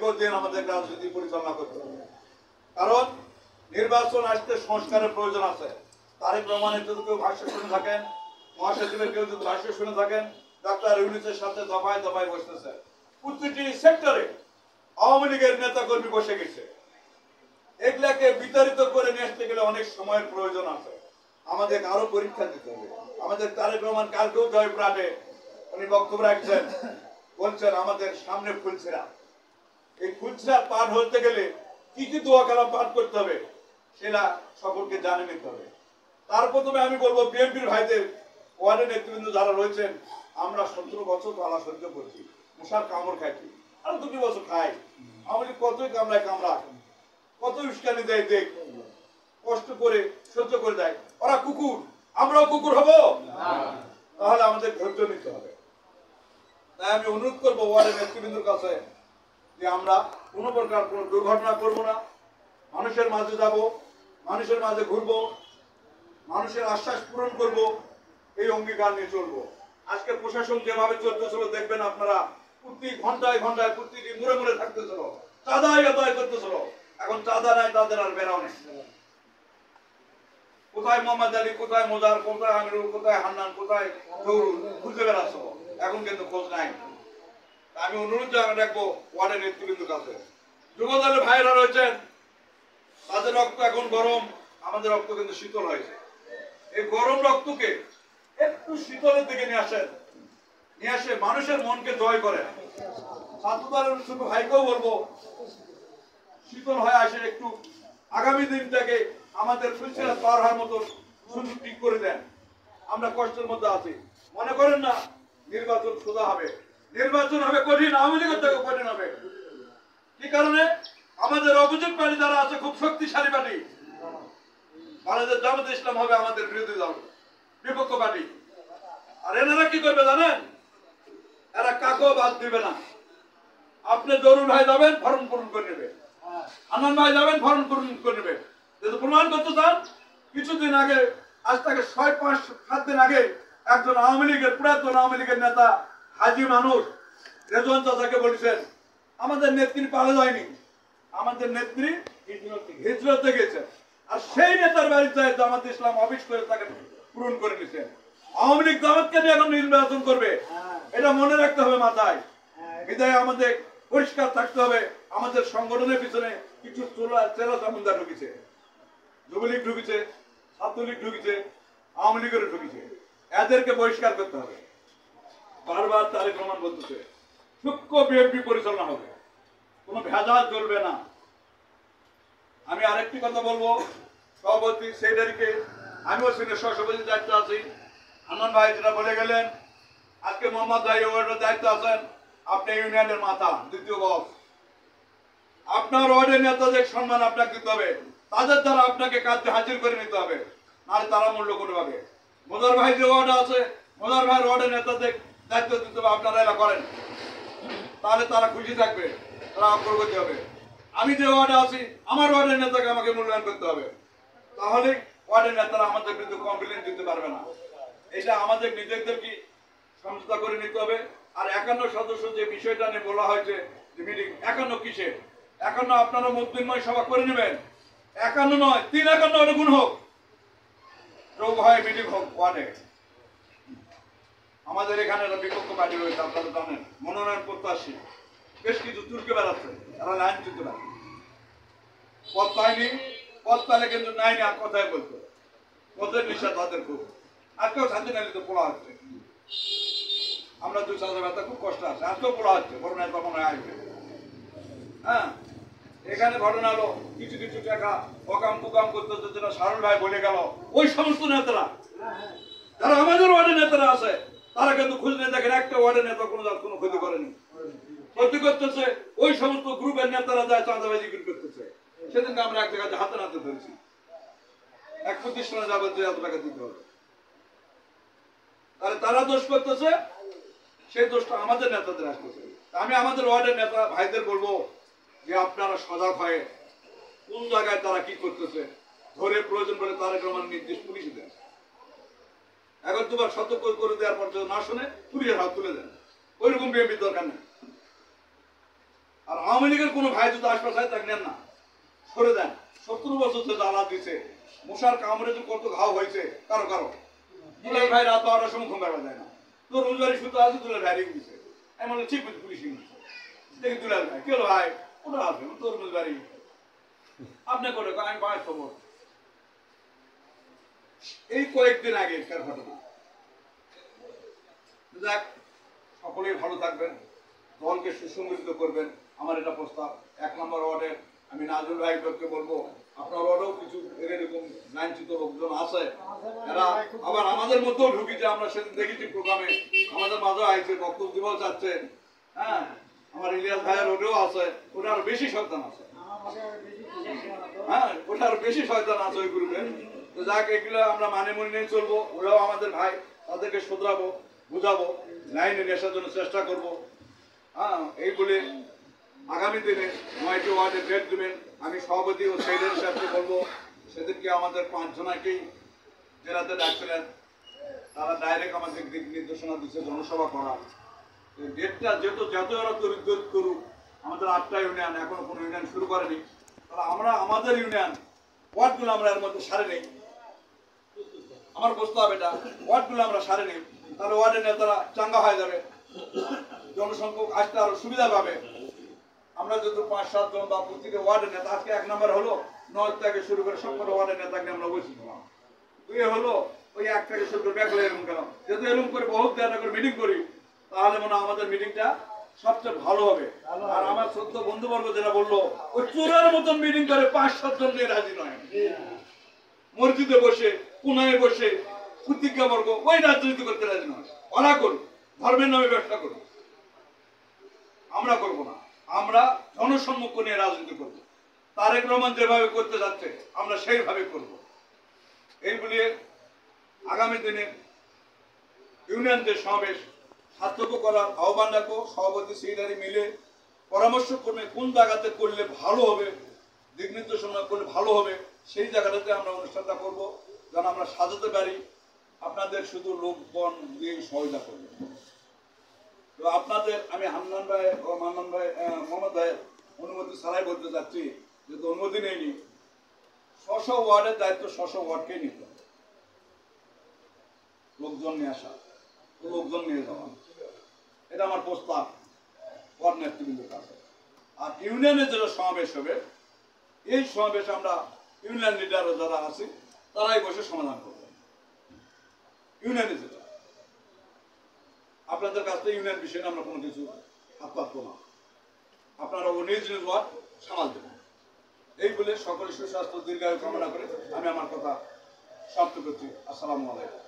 দীর্ঘদিন আমাদের রাজনীতি পরিচালনা করতে হবে। কারণ নির্বাচন আসতে সংস্কারের প্রয়োজন আছে। তারেক রহমানের যদি কেউ ভাষ্য শুনে থাকেন, মহাসচিবের কেউ যদি ভাষ্য শুনে থাকেন, ডাক্তার ইউনূসের সাথে দফায় দফায় বসতেছে। প্রতিটি সেক্টরে আওয়ামী লীগের নেতা কর্মী বসে গেছে। এগুলাকে বিতাড়িত করে নিয়ে আসতে গেলে অনেক সময়ের প্রয়োজন আছে। আমাদের আরো পরীক্ষা দিতে হবে। আমাদের তারেক রহমান কালকেও জয়পুরহাটে উনি বক্তব্য রাখছেন, বলছেন আমাদের সামনে ফুলছেরা। এই ফুলছেরা পার হতে গেলে কি কি দোয়া কালাম পাঠ করতে হবে সেটা সকলকে জানিয়ে নিতে হবে। তার প্রথমে আমি বলবো বিএনপির ভাইদের, ওয়ার্ডের নেতৃবৃন্দ যারা রয়েছেন, আমরা 17 বছর তালা সহ্য করছি, মশার কামড় খাইছি, আরো 2 বছর খাই। আমাদের কতই কামড়ায় কামড়া, কত উস্কানি দেয়, দেখ কষ্ট করে সহ্য করে দেয়। ওরা কুকুর, আমরাও কুকুর হব? তাহলে আমাদের ধৈর্য নিতে হবে। তাই আমি অনুরোধ করবো ওয়ার্ডের নেতৃবৃন্দর কাছে যে আমরা কোনো প্রকার কোনো দুর্ঘটনা করবো না, মানুষের মাঝে যাব, মানুষের মাঝে ঘুরবো, মানুষের আশ্বাস পূরণ করব, এই অঙ্গীকার নিয়ে চলবো। আজকে প্রশাসন যেভাবে চলতেছিল দেখবেন আপনারা, প্রতি ঘন্টায় ঘন্টায় প্রতিটি মুড়ে মুড়ে থাকতেছিল, চাঁদাই আদায় করতেছিল। এখন চাঁদা নাই, তাদের আর বেরাও নেই। কোথায় মোহাম্মদ আলী, কোথায় মোজার, কোথায় আমিরুল, কোথায় হান্নান, কোথায় জহুরুল, খুঁজে বেড়াচ্ছ, এখন কিন্তু খোঁজ নাই। আমি অনুরোধ রাখবো ওয়ার্ডের নেতৃবৃন্দর কাছে, যুবদলের ভাইরা রয়েছেন, তাদের রক্ত এখন গরম, আমাদের রক্ত কিন্তু শীতল হয়েছে। এই গরম রক্তকে একটু শীতলের দিকে নিয়ে আসেন, নিয়ে আসে মানুষের মনকে জয় করে। ছাত্রদলের ছোট ভাইকেও বলবো, শীতল হয়ে আসে, একটু আগামী দিনটাকে আমাদের ফুলছেরা পার হওয়ার মতো সুযোগ ঠিক করে দেন। আমরা কষ্টের মধ্যে আছি, মনে করেন না নির্বাচন সোজা হবে। নির্বাচন হবে কঠিন, আওয়ামী লীগের থেকে কঠিন হবে। কি কারণে? আমাদের অপোজিট পার্টি যারা আছে খুব শক্তিশালী পার্টি। বাংলাদেশ জামাতে ইসলাম হবে আমাদের বিরোধী দল, বিপক্ষ পার্টি। আর এনারা কি করবে জানেন? এরা কাকেও বাদ দিবে না। আপনি জরুর ভাই যাবেন, ফর্ম পূরণ করে নেবে, আনন্দ ভাই যাবেন, ফর্ম পূরণ করে নেবে। যদি প্রমাণ করতে চান, কিছুদিন আগে, আজ থেকে 6-5-7 দিন আগে একজন আওয়ামী লীগের, পুরাতন আওয়ামী লীগের নেতা হাজি মানুষ রেজওয়ান চাচাকে বলেছেন আমাদের নেত্রী পালা যায়নি, আমাদের নেত্রী হিজরতে গেছে। আর সেই নেতার বাড়িতে জামাত ইসলাম অফিস করে তাকে পূরণ করে নিছেন। আওয়ামী লীগ জামাতকে নিয়ে এখন নির্বাচন করবে, এটা মনে রাখতে হবে মাথায়। বিদায় আমাদের পরিষ্কার থাকতে হবে। আমাদের সংগঠনের পিছনে কিছু চেলা চামুন্ডা ঢুকেছে, যুবলীগ ঢুকেছে, ছাত্রলীগ ঢুকেছে, আওয়ামী লীগের ঢুকেছে, এদেরকে বহিষ্কার করতে হবে। বারবার তারেক রহমান বলতেছে সূক্ষ্ম বিএনপি পরিচালনা হবে, কোনো ভেজাল চলবে না। আমি আরেকটি কথা বলবো, সভাপতি সেক্রেটারিকে, আমিও সিনিয়র সহসভাপতির দায়িত্ব আছি। আনন্দ ভাই যেটা বলে গেলেন, আজকে মোহাম্মদ ভাই ওয়ার্ডের দায়িত্ব আছেন, আপনি ইউনিয়নের মাথা, দ্বিতীয় বস। আপনার ওয়ার্ডের নেতাদের সম্মান আপনাকে দিতে হবে, তাদের দ্বারা আপনাকে কাজে হাজির করে নিতে হবে, নাহলে তারা মূল্য করবে। মোজার ভাই যে ওয়ার্ড আছে, মোজার ভাইয়ের ওয়ার্ডের নেতাদের দায়িত্ব দিতে হবে, আপনারা এরা করেন, তাহলে তারা খুশি থাকবে, তারা অগ্রগতি হবে। আমি যে ওয়ার্ডে আছি, আমার ওয়ার্ডের নেতাকে আমাকে মূল্যায়ন করতে হবে, তাহলে ওয়ার্ডের নেতারা আমাদের বিরুদ্ধে কমপ্লেন দিতে পারবে না। এটা আমাদের নিজেদেরকে সমঝোতা করে নিতে হবে। আর 51 সদস্য যে বিষয়টা নিয়ে বলা হয়েছে মিটিং, 51 কিসে? 51 আপনারা মতবিনিময় সভা করে নেবেন, 51 নয়, 351 গুণ হোক, যোগ হয় মিটিং হোক ওয়ার্ডে। আমাদের এখানে বিপক্ষ পার্টি রয়েছে, আপনারা জানেন, মনোনয়ন প্রত্যাশী বেশ কিছু তুর্কে বেড়াচ্ছে, তারা লাইন চলতে পারে, পথ পায়নি, পথ পাইলে কিন্তু নাই না কথায় বলতো, পথের নিশা তাদের খুব। আজকেও শান্তি নালি তো পড়া হচ্ছে, আমরা 2 ব্যথা খুব কষ্ট আছে, আজকেও পড়া হচ্ছে, করোনা তখন আসবে। হ্যাঁ, এখানে ঘটনা হলো কিছু কিছু টাকা অকাম কুকাম করতে, যেটা সারুল ভাই বলে গেল, ওই সমস্ত নেতারা যারা আমাদের ওয়ার্ডের নেতারা আছে, তারা কিন্তু খুঁজ নিয়ে দেখেন একটা ওয়ার্ডের নেতা কোনো ক্ষতি করেনি। ক্ষতি করতেছে ওই সমস্ত গ্রুপের নেতারা যায় চাঁদাবাজি করতেছে। সেদিনকে আমরা এক জায়গায় হাতে নাতে ধরেছি, এক প্রতিষ্ঠানে যাবে 2000 টাকা দিতে হবে, তাহলে তারা দোষ করতেছে, সেই দোষটা আমাদের নেতাদের আসতেছে। আমি আমাদের ওয়ার্ডের নেতা ভাইদের বলবো যে আপনারা সজাগ হয়ে কোন জায়গায় তারা কি করতেছে ধরে প্রয়োজন বলে তারেক রহমান নির্দেশ পুলিশে দেন। এখন তোমার সতর্ক করে দেওয়ার পর যদি না শুনে পুলিশের হাত তুলে দেন, ওইরকম বিএনপির দরকার নেই। আর আওয়ামী লীগের কোনো ভাই যদি আশপাশে তাকে নেন না, সরে দেন। 70 বছর ধরে জ্বালা দিছে, মশার কামড়ে যে কত ঘাও হয়েছে কারো কারো। দুলাল ভাই রাত 12টার সময় ঘুম পাড়া যায় না, তো রোজগারি সুতো আছে, দুলাল ভাই রেখে দিছে। আমি বললাম ঠিক বলছি, পুলিশ দেখি দুলাল ভাই কি হলো ভাই, ওটা আসবে তরমুজ বাড়ি আপনি করে আমি পাঁচ খবর। এই কয়েকদিন আগে কার ঘটনা। যাক, সকলেই ভালো থাকবেন, দলকে সুসংগঠিত করবেন, আমার এটা প্রস্তাব। 1 নম্বর ওয়ার্ডের আমি নাজরুল ভাইকে বলবো, আপনার ওয়ার্ডেও কিছু এরকম লাইনচ্যুত লোকজন আছে, এরা আবার আমাদের মধ্যেও ঢুকিছে। আমরা সেদিন দেখেছি প্রোগ্রামে, আমাদের মাঝেও আইছে, বক্তব্য দিবস যাচ্ছে। হ্যাঁ, আমার ইলিয়াস ভাইয়ের ওটাও আছে, ওটা আরো বেশি শয়তান আছে। হ্যাঁ, ওটা আরো বেশি শয়তান আছে ওই গ্রুপে। তো যাক, এগুলো আমরা মানে মনে নিয়ে চলবো। ওরাও আমাদের ভাই, তাদেরকে শুধরাবো, বুঝাবো, লাইনে নেশার জন্য চেষ্টা করবো। হ্যাঁ, এই বলে আগামী দিনে 9টি ওয়ার্ডে ডেট দেবেন। আমি সভাপতি ও সেক্রেটারি সাহেবকে বলবো, সেদিনকে আমাদের 5 জনাকেই জেলাতে ডাকছিলেন, তারা ডাইরেক্ট আমাদের দিক নির্দেশনা দিচ্ছে জনসভা করার। ডেটটা যত ওরা তরিত করুক, আমাদের 8টা ইউনিয়ন, এখনো কোনো ইউনিয়ন শুরু করেনি, তাহলে আমরা আমাদের ইউনিয়ন ওয়ার্ডগুলো আমরা এর মধ্যে সারে নেই। আমার প্রস্তাব এটা, ওয়ার্ডগুলো আমরা সারে নেই, তাহলে ওয়ার্ডের নেতারা চাঙ্গা হয়ে যাবে, জনসংখ্যক আসতে আরো সুবিধা পাবে। আমরা যদি 5-7 জন বা প্রতিটা ওয়ার্ডের নেতা, আজকে 1 নম্বর হলো 9 থেকে শুরু করে সবকটা ওয়ার্ডের নেতাকে আমরা বসে দিলাম। 2 হলো ওই 1 থেকে শুরু করে ব্যাকলে এরকম গেলাম। যেহেতু এরকম করে বহুত জায়গা করে মিটিং করি, তাহলে মনে হয় আমাদের মিটিংটা সবচেয়ে ভালো হবে। আর আমার ছোট্ট বন্ধুবর্গ যেটা বললো, ওই চোরের মতন মিটিং করে 5-7 জন নিয়ে রাজি নয়। মসজিদে বসে, কোনায় বসে প্রতিজ্ঞাবর্গ ওই রাজনীতি করতে রাজি নয়। ওরা করুন, ধর্মের নামে ব্যবসা করুন, আমরা করবো না। আমরা জনসম্মুখ নিয়ে রাজনীতি করব। তারেক রহমান যেভাবে করতে যাচ্ছে আমরা সেইভাবে করব। এই বলে আগামী দিনে ইউনিয়নদের সমাবেশ সার্থক করার আহ্বান রাখবো। সভাপতি সেক্রেটারি মিলে পরামর্শ করবে কোন জায়গাতে করলে ভালো হবে, দিক নির্দেশনা করলে ভালো হবে, সেই জায়গাটাতে আমরা অনুষ্ঠানটা করব, যেন আমরা সাজাতে পারি। আপনাদের শুধু লোকবন দিয়ে সহায়তা করবে। তো আপনাদের আমি হান্নান ভাই ও মান্নান ভাই, মোহাম্মদ ভাই অনুমতি ছাড়াই বলতে চাচ্ছি, যেহেতু অনুমতি নেইনি, 600 ওয়ার্ডের দায়িত্ব 600 ওয়ার্ডকেই নিতে হবে। লোকজন নিয়ে আসা, লোকজন নিয়ে যাওয়া, এটা আমার প্রস্তাব ওয়ার্ড নেতৃবৃন্দের কাছে। আর ইউনিয়নের যেটা সমাবেশ হবে, এই সমাবেশ আমরা ইউনিয়ন লিডার যারা আছে তারাই বসে সমাধান করবে। ইউনিয়নে যেটা আপনাদের কাছ থেকে ইউনিয়ন বিষয়ে আমরা কোনো কিছু হাত পাতবো না, আপনারা নিজ নিজ ওয়ার্ড সামাল দেবেন। এই বলে সকলের সুস্বাস্থ্য দীর্ঘায়ু কামনা করে আমি আমার কথা সমাপ্ত করছি। আসসালামু আলাইকুম।